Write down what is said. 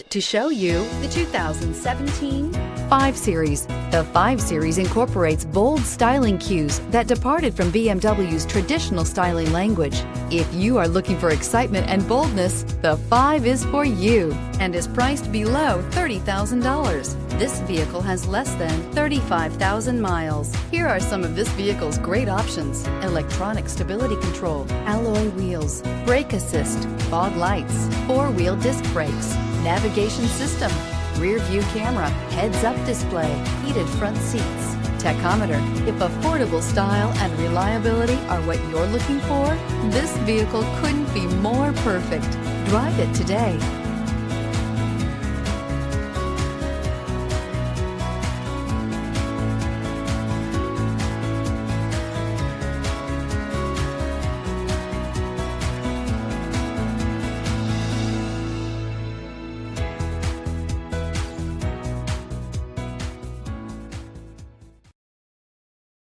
to show you the 2017 5 Series. The 5 Series incorporates bold styling cues that departed from BMW's traditional styling language. If you are looking for excitement and boldness, the 5 is for you and is priced below $30,000. This vehicle has less than 35,000 miles. Here are some of this vehicle's great options: electronic stability control, alloy wheels, brake assist, fog lights, 4-wheel disc brakes, navigation system, rear view camera, heads-up display, heated front seats, tachometer. If affordable style and reliability are what you're looking for, this vehicle couldn't be more perfect. Drive it today.